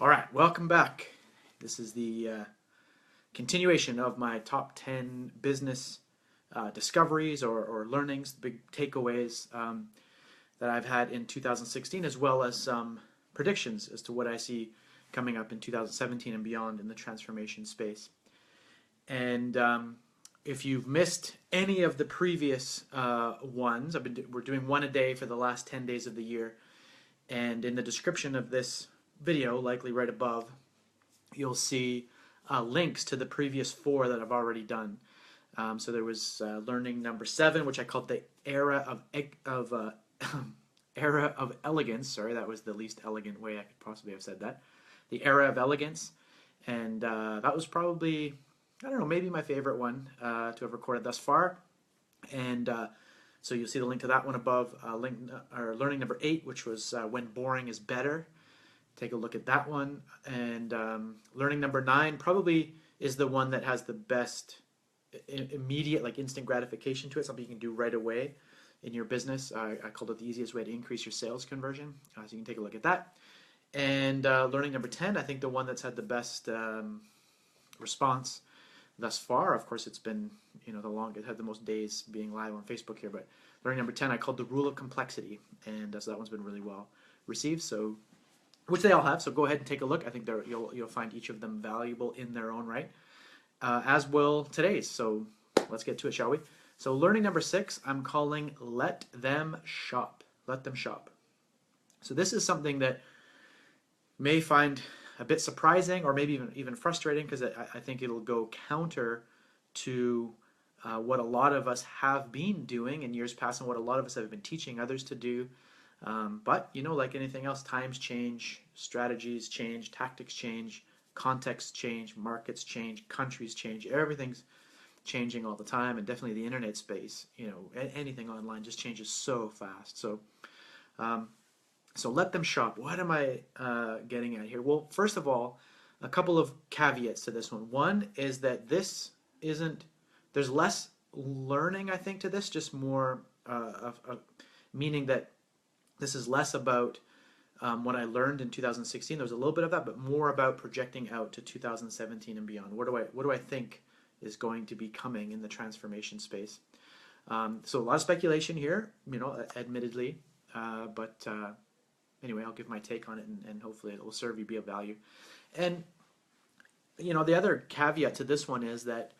All right, welcome back. This is the continuation of my top 10 business discoveries or learnings, big takeaways that I've had in 2016, as well as some predictions as to what I see coming up in 2017 and beyond in the transformation space. And if you've missed any of the previous ones, we're doing one a day for the last 10 days of the year. And in the description of this video, likely right above, you'll see links to the previous four that I've already done. So there was learning number 7, which I called the era of elegance. Sorry, that was the least elegant way I could possibly have said that. The era of elegance, and that was probably, I don't know, maybe my favorite one to have recorded thus far. And so you'll see the link to that one above. Learning number 8, which was when boring is better. Take a look at that one. And learning number 9 probably is the one that has the best immediate, like instant gratification to it, something you can do right away in your business. I called it the easiest way to increase your sales conversion. So you can take a look at that. And learning number 10, I think the one that's had the best response thus far. Of course, it's been the longest, had the most days being live on Facebook here. But learning number 10, I called the rule of complexity, and so that one's been really well received. So, which they all have. So go ahead and take a look. I think you'll find each of them valuable in their own right, as will today's. So let's get to it, shall we? So learning number 6, I'm calling let them shop. Let them shop. So this is something that may find a bit surprising or maybe even frustrating, because I think it'll go counter to what a lot of us have been doing in years past and what a lot of us have been teaching others to do. But, like anything else, times change, strategies change, tactics change, contexts change, markets change, countries change. Everything's changing all the time, and definitely the internet space, anything online just changes so fast. So let them shop. What am I getting at here? Well, first of all, a couple of caveats to this one. One is that there's less learning, I think, to this, just more meaning that this is less about what I learned in 2016. There was a little bit of that, but more about projecting out to 2017 and beyond. What do I think is going to be coming in the transformation space? So a lot of speculation here, admittedly, but anyway, I'll give my take on it, and hopefully it will serve you, be of value. And the other caveat to this one is that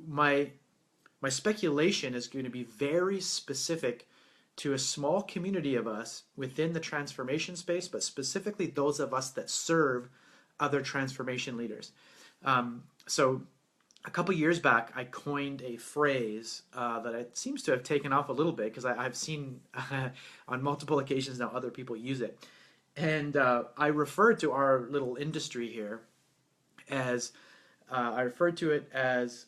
my speculation is going to be very specific to a small community of us within the transformation space, but specifically those of us that serve other transformation leaders. So a couple years back, I coined a phrase that it seems to have taken off a little bit, because I've seen on multiple occasions now other people use it. And I referred to our little industry here as, I referred to it as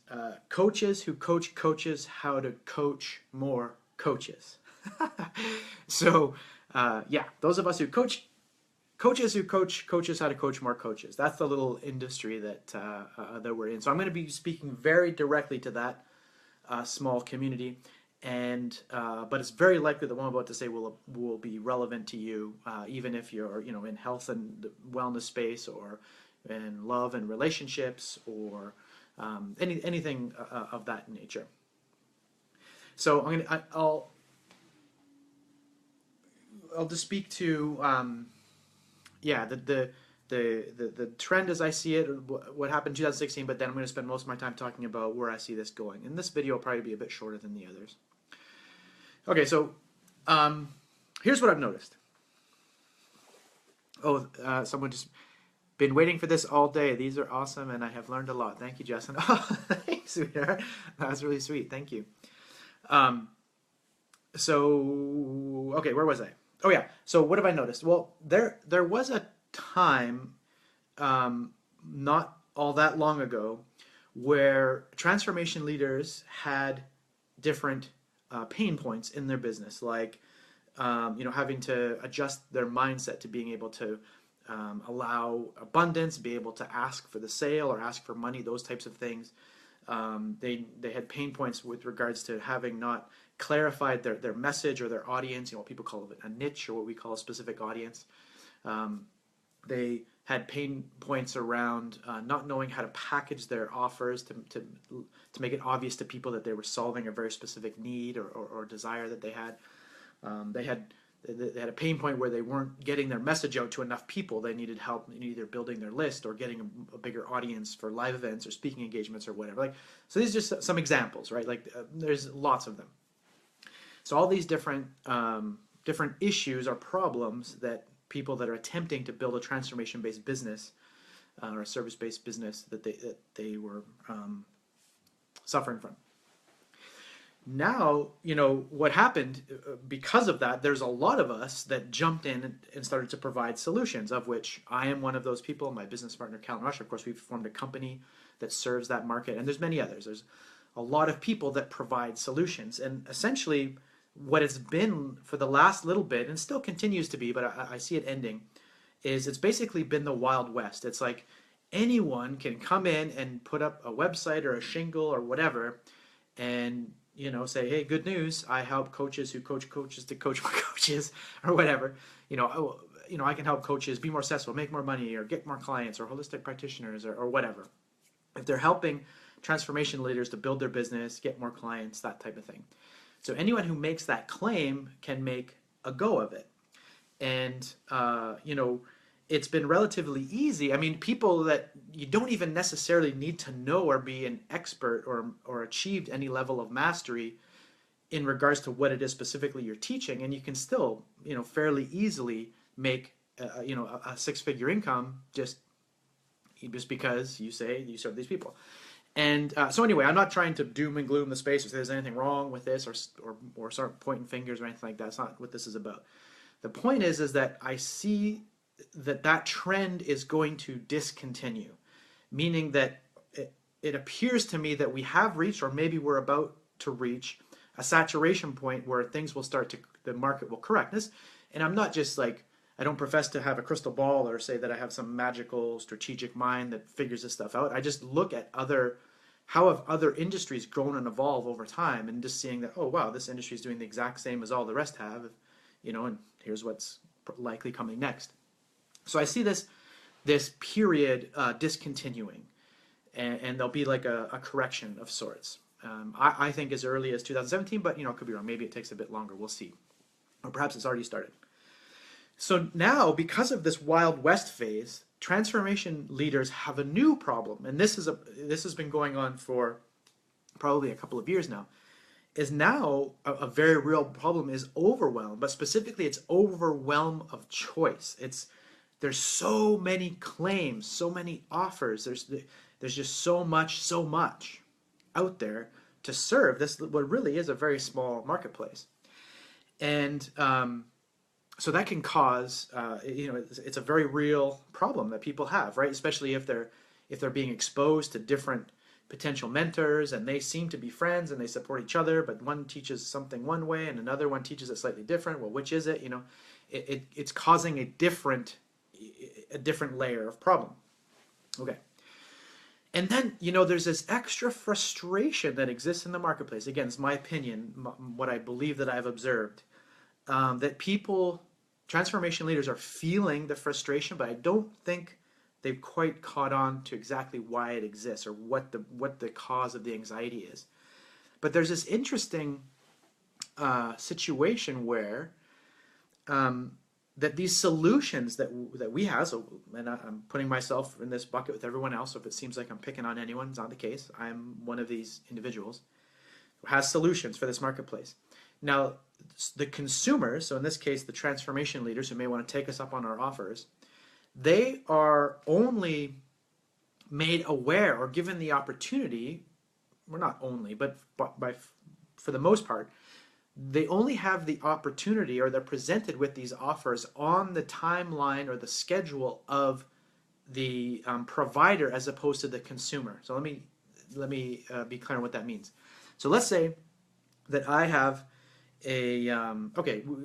coaches who coach coaches how to coach more coaches. So, those of us who coach coaches who coach coaches how to coach more coaches. That's the little industry that we're in. So I'm going to be speaking very directly to that small community, and but it's very likely that what I'm about to say will be relevant to you, even if you're in health and wellness space, or in love and relationships, or anything of that nature. So I'll just speak to the trend as I see it, what happened in 2016, but then I'm going to spend most of my time talking about where I see this going. And this video will probably be a bit shorter than the others. Okay, so here's what I've noticed. Someone just been waiting for this all day. These are awesome, and I have learned a lot. Thank you, Justin. Oh, thanks, sweetheart. That was really sweet. Thank you. Okay, where was I? Oh yeah. So what have I noticed? Well, there was a time, not all that long ago, where transformation leaders had different pain points in their business, like having to adjust their mindset to being able to allow abundance, be able to ask for the sale or ask for money, those types of things. They had pain points with regards to having not clarified their message or their audience. What people call it a niche, or what we call a specific audience. They had pain points around not knowing how to package their offers to make it obvious to people that they were solving a very specific need or desire that they had. They had they had a pain point where they weren't getting their message out to enough people. They needed help in either building their list or getting a bigger audience for live events or speaking engagements or whatever. Like, so these are just some examples, right? Like, there's lots of them. So all these different issues or problems that people that are attempting to build a transformation-based business or a service-based business that they were suffering from. Now, what happened because of that, there's a lot of us that jumped in and started to provide solutions, of which I am one of those people. My business partner, Callan Rush, of course, we've formed a company that serves that market, and there's many others. There's a lot of people that provide solutions, and essentially what it's been for the last little bit, and still continues to be, but I see it ending, is it's basically been the Wild West. It's like anyone can come in and put up a website or a shingle or whatever, and say, hey, good news, I help coaches who coach coaches to coach more coaches, or whatever. I can help coaches be more successful, make more money, or get more clients, or holistic practitioners, or whatever. If they're helping transformation leaders to build their business, get more clients, that type of thing. So anyone who makes that claim can make a go of it. And, it's been relatively easy. I mean, people that you don't even necessarily need to know or be an expert or achieved any level of mastery in regards to what it is specifically you're teaching, and you can still, fairly easily make, a six-figure income just because you say you serve these people. And so anyway, I'm not trying to doom and gloom the space or say there's anything wrong with this or start pointing fingers or anything like that. That's not what this is about. The point is that I see that trend is going to discontinue, meaning that it appears to me that we have reached, or maybe we're about to reach, a saturation point where things will the market will correct this. And I'm not just like, I don't profess to have a crystal ball or say that I have some magical strategic mind that figures this stuff out. I just look at how have other industries grown and evolved over time, and just seeing that, oh wow, this industry is doing the exact same as all the rest have, and here's what's likely coming next. So I see this period discontinuing, and there'll be like a correction of sorts. I think as early as 2017, but it could be wrong. Maybe it takes a bit longer. We'll see, or perhaps it's already started. So now, because of this Wild West phase, transformation leaders have a new problem, and this has been going on for probably a couple of years now. Is now a very real problem is overwhelm, but specifically it's overwhelm of choice. There's so many claims, so many offers. There's just so much out there to serve this, what really is a very small marketplace. And so that can cause, it's a very real problem that people have, right? Especially if they're being exposed to different potential mentors, and they seem to be friends and they support each other, but one teaches something one way and another one teaches it slightly different. Well, which is it? It's causing a different layer of problem. Okay. And then, there's this extra frustration that exists in the marketplace. Again, it's my opinion, what I believe that I've observed, that transformation leaders are feeling the frustration, but I don't think they've quite caught on to exactly why it exists or what the cause of the anxiety is. But there's this interesting situation where that these solutions that we have, and I'm putting myself in this bucket with everyone else, so if it seems like I'm picking on anyone, it's not the case. I'm one of these individuals who has solutions for this marketplace. Now, the consumers, so in this case, the transformation leaders who may want to take us up on our offers, they are only made aware or given the opportunity, well, not only, but for the most part, they only have the opportunity, or they're presented with these offers on the timeline or the schedule of the provider as opposed to the consumer. So let me be clear on what that means. So let's say that I have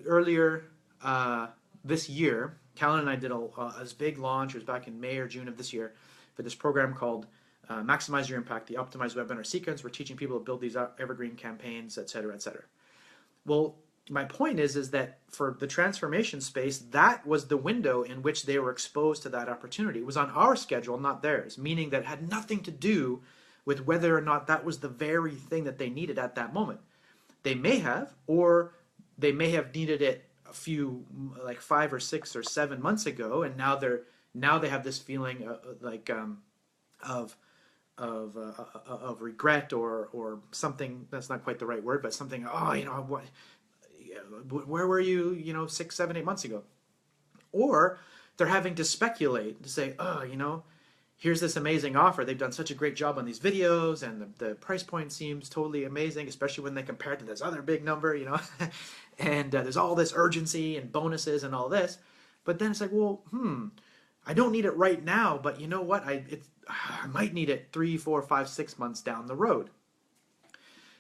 earlier this year, Callan and I did a big launch. It was back in May or June of this year for this program called Maximize Your Impact, the Optimized Webinar Sequence. We're teaching people to build these evergreen campaigns, et cetera, et cetera. Well, my point is that for the transformation space, that was the window in which they were exposed to that opportunity. It was on our schedule, not theirs, meaning that it had nothing to do with whether or not that was the very thing that they needed at that moment. They may have, or they may have needed it a few, like 5 or 6 or 7 months ago, and now they have this feeling of of regret, or something that's not quite the right word, but something. Oh, what? Where were you? 6, 7, 8 months ago? Or they're having to speculate to say, oh, here's this amazing offer. They've done such a great job on these videos, and the price point seems totally amazing, especially when they compare it to this other big number, and there's all this urgency and bonuses and all this. But then it's like, well, I don't need it right now, but you know what? I might need it 3, 4, 5, 6 months down the road.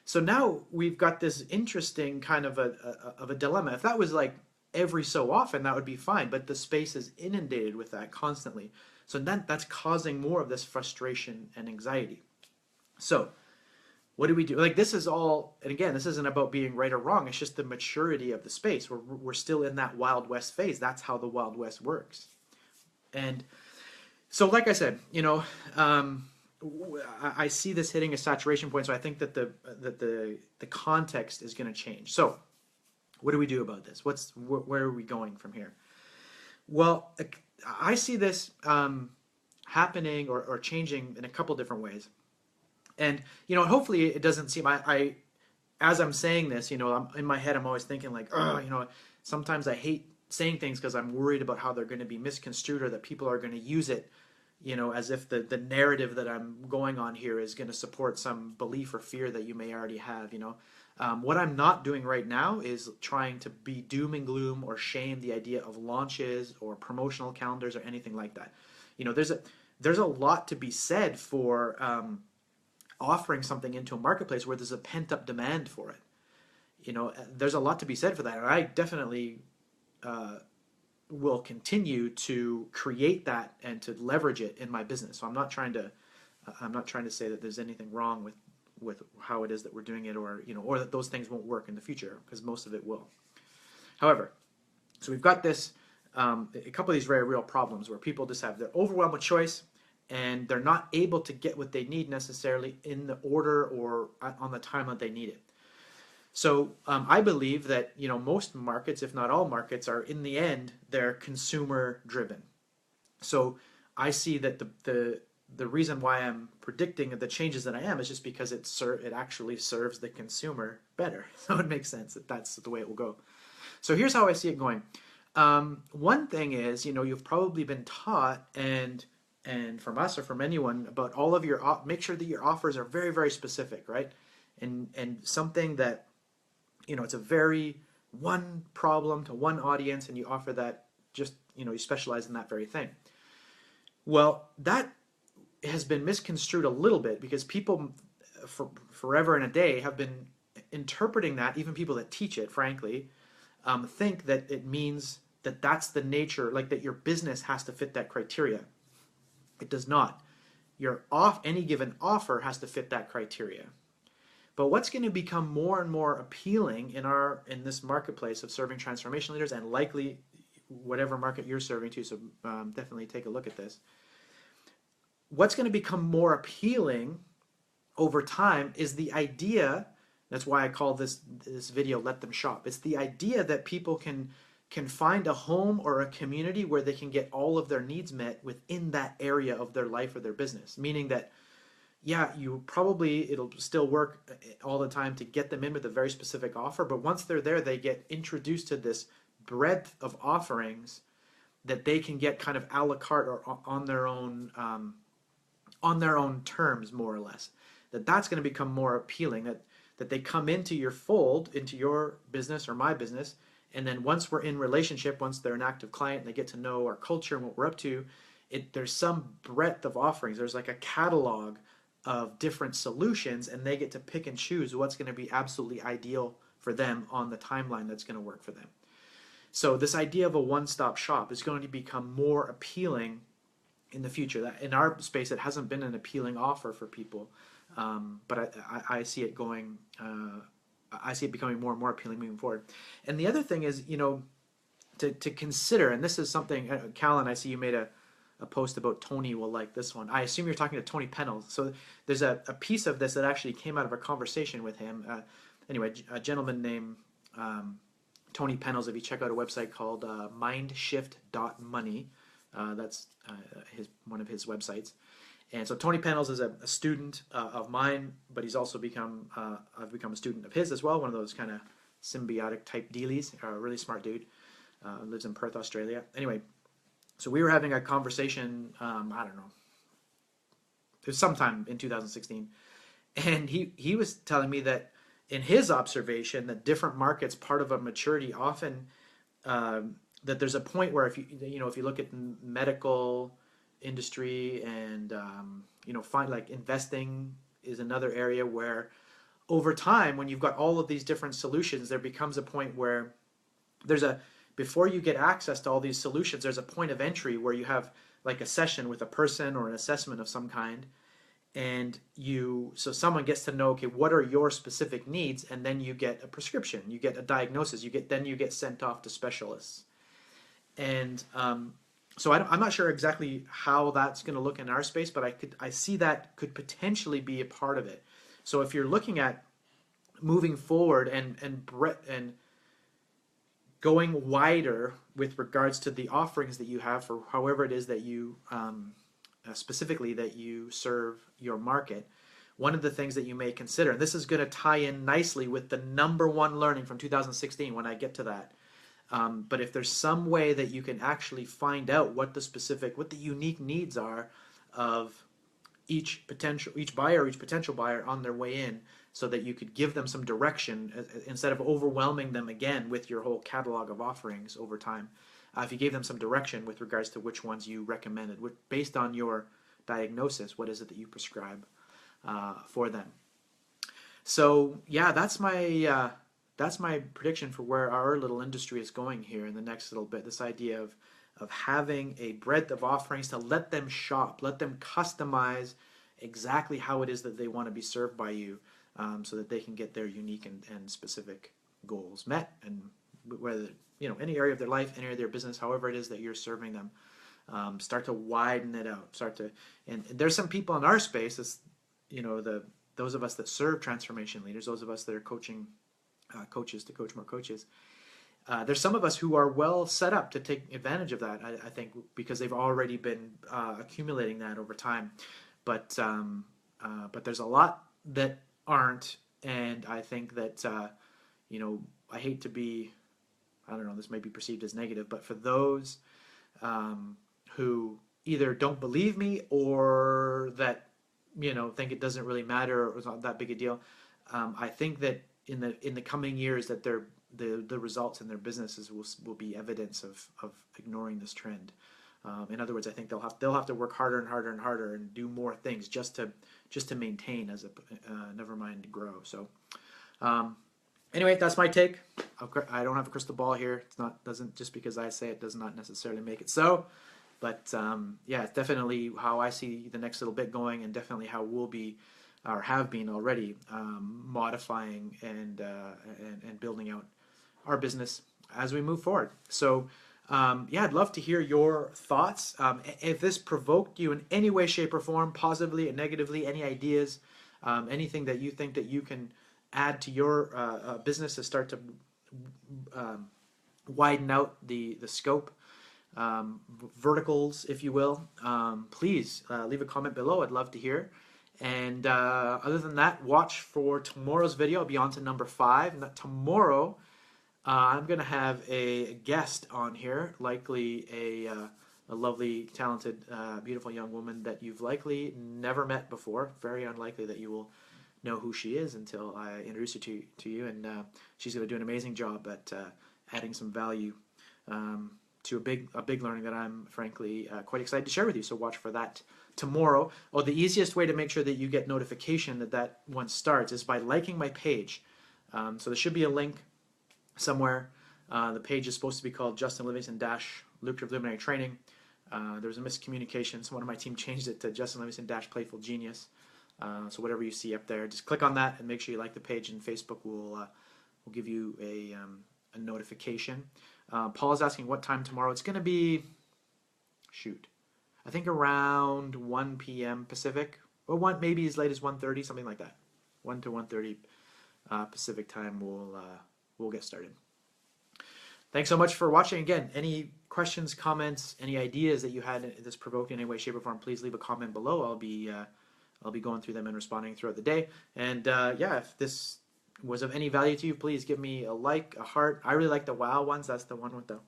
So now we've got this interesting kind of a dilemma. If that was like every so often, that would be fine, but the space is inundated with that constantly. So then that's causing more of this frustration and anxiety. So what do we do? Like, this is all, and again, this isn't about being right or wrong. It's just the maturity of the space. We're still in that Wild West phase. That's how the Wild West works. And so, like I said, I see this hitting a saturation point. So I think that the context is going to change. So what do we do about this? Where are we going from here? Well, I see this happening or changing in a couple different ways. And, hopefully it doesn't seem, as I'm saying this, I'm in my head, I'm always thinking like, oh, sometimes I hate saying things because I'm worried about how they're going to be misconstrued, or that people are going to use it, as if the narrative that I'm going on here is going to support some belief or fear that you may already have, What I'm not doing right now is trying to be doom and gloom or shame the idea of launches or promotional calendars or anything like that. There's a lot to be said for offering something into a marketplace where there's a pent-up demand for it. There's a lot to be said for that, and I definitely will continue to create that and to leverage it in my business. So I'm not trying to say that there's anything wrong with how it is that we're doing it, or or that those things won't work in the future, because most of it will. However, so we've got this a couple of these very real problems where people just they're overwhelmed with choice, and they're not able to get what they need necessarily in the order or on the time that they need it. So I believe that most markets, if not all markets, are in the end they're consumer driven. So I see that the reason why I'm predicting the changes that I am is just because it actually serves the consumer better. So it makes sense that that's the way it will go. So here's how I see it going. One thing is, you've probably been taught, and from us or from anyone, about all of your make sure that your offers are very, very specific, right? And something that it's a very one problem to one audience, and you offer that, just you specialize in that very thing. Well, that has been misconstrued a little bit, because people for forever and a day have been interpreting that. Even people that teach it, frankly, think that it means that that's the nature, like that your business has to fit that criteria. It does not. Any given offer has to fit that criteria. But what's going to become more and more appealing in this marketplace of serving transformation leaders, and likely whatever market you're serving to, so definitely take a look at this. What's going to become more appealing over time is the idea, that's why I call this video Let Them Shop. It's the idea that people can find a home or a community where they can get all of their needs met within that area of their life or their business. Meaning that, yeah, it'll still work all the time to get them in with a very specific offer, but once they're there, they get introduced to this breadth of offerings that they can get kind of a la carte or on their own terms, more or less. That's going to become more appealing, that they come into your fold, into your business or my business, and then once we're in relationship, once they're an active client and they get to know our culture and what we're up to, there's some breadth of offerings. There's like a catalog of different solutions, and they get to pick and choose what's going to be absolutely ideal for them on the timeline that's going to work for them. So this idea of a one-stop shop is going to become more appealing in the future. That in our space, it hasn't been an appealing offer for people, but I see it going I see it becoming more and more appealing moving forward. And the other thing is, to consider, and this is something, Callan, I see you made a post about Tony will like this one. I assume you're talking to Tony Pennell. So there's a piece of this that actually came out of a conversation with him. Anyway, a gentleman named Tony Pennell, if you check out a website called mindshift.money, that's one of his websites. And so Tony Pennell is a student of mine, but he's also I've become a student of his as well, one of those kind of symbiotic type dealies, a really smart dude, lives in Perth, Australia. Anyway, so we were having a conversation, I don't know, it was sometime in 2016, and he was telling me that in his observation that different markets, part of a maturity often, that there's a point where if you look at medical industry and find like investing is another area where over time when you've got all of these different solutions, there becomes a point where before you get access to all these solutions, there's a point of entry where you have like a session with a person or an assessment of some kind, and so someone gets to know, okay, what are your specific needs, and then you get a prescription, you get a diagnosis, you get sent off to specialists. And so I'm not sure exactly how that's going to look in our space, but I see that could potentially be a part of it. So if you're looking at moving forward and going wider with regards to the offerings that you have for however it is that you specifically that you serve your market, one of the things that you may consider, and this is going to tie in nicely with the number one learning from 2016 when I get to that. But if there's some way that you can actually find out what the unique needs are of each potential buyer on their way in, so that you could give them some direction instead of overwhelming them again with your whole catalog of offerings over time. If you gave them some direction with regards to which ones you recommended, based on your diagnosis, what is it that you prescribe for them? So yeah, that's my prediction for where our little industry is going here in the next little bit. This idea of having a breadth of offerings to let them shop, let them customize exactly how it is that they want to be served by you, so that they can get their unique and specific goals met, and whether any area of their life, any area of their business, however it is that you're serving them, start to widen it out. And there's some people in our space, those of us that serve transformation leaders, those of us that are coaching coaches to coach more coaches. There's some of us who are well set up to take advantage of that, I think, because they've already been accumulating that over time. But there's a lot that aren't, and I think that I hate to be, I don't know, this may be perceived as negative, but for those who either don't believe me or that think it doesn't really matter or it's not that big a deal, I think that in the coming years that the results in their businesses will be evidence of ignoring this trend. In other words, I think they'll have to work harder and harder and harder and do more things just to maintain, never mind grow. So anyway, that's my take. I don't have a crystal ball here. Doesn't just because I say it does not necessarily make it so. But yeah, it's definitely how I see the next little bit going, and definitely how we'll be or have been already modifying and building out our business as we move forward. So yeah, I'd love to hear your thoughts. If this provoked you in any way, shape, or form, positively and negatively, any ideas, anything that you think that you can add to your business to start to widen out the scope, verticals, if you will, please leave a comment below. I'd love to hear. And other than that, watch for tomorrow's video. I'll be on to number 5. And tomorrow, I'm going to have a guest on here, likely a lovely, talented, beautiful young woman that you've likely never met before. Very unlikely that you will know who she is until I introduce her to you. And she's going to do an amazing job at adding some value to a big learning that I'm frankly quite excited to share with you. So watch for that tomorrow. Oh, the easiest way to make sure that you get notification that one starts is by liking my page. So there should be a link somewhere. The page is supposed to be called Justin Livingston - Lucrative Luminary Training. There was a miscommunication, so one of my team changed it to Justin Livingston - Playful Genius. So whatever you see up there, just click on that and make sure you like the page, and Facebook will give you a notification. Paul is asking what time tomorrow. It's going to be, I think around 1 p.m. Pacific, or maybe as late as 1:30, something like that. 1 to 1:30 Pacific time. We'll get started. Thanks so much for watching. Again, any questions, comments, any ideas that you had that's provoked in any way, shape, or form, please leave a comment below. I'll be going through them and responding throughout the day. And if this was of any value to you, please give me a like, a heart. I really like the wow ones. That's the one with the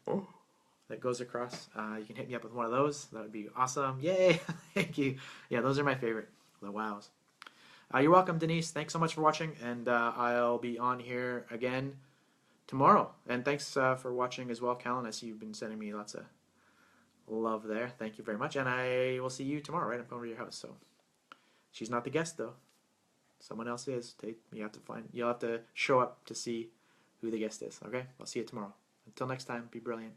that goes across. You can hit me up with one of those. That would be awesome. Yay! Thank you. Yeah, those are my favorite. The wows. You're welcome, Denise. Thanks so much for watching, and I'll be on here again tomorrow. And thanks for watching as well, Callan. I see you've been sending me lots of love there. Thank you very much, and I will see you tomorrow right up over your house. So she's not the guest though. Someone else is. You'll have to show up to see who the guest is. Okay? I'll see you tomorrow. Until next time, be brilliant.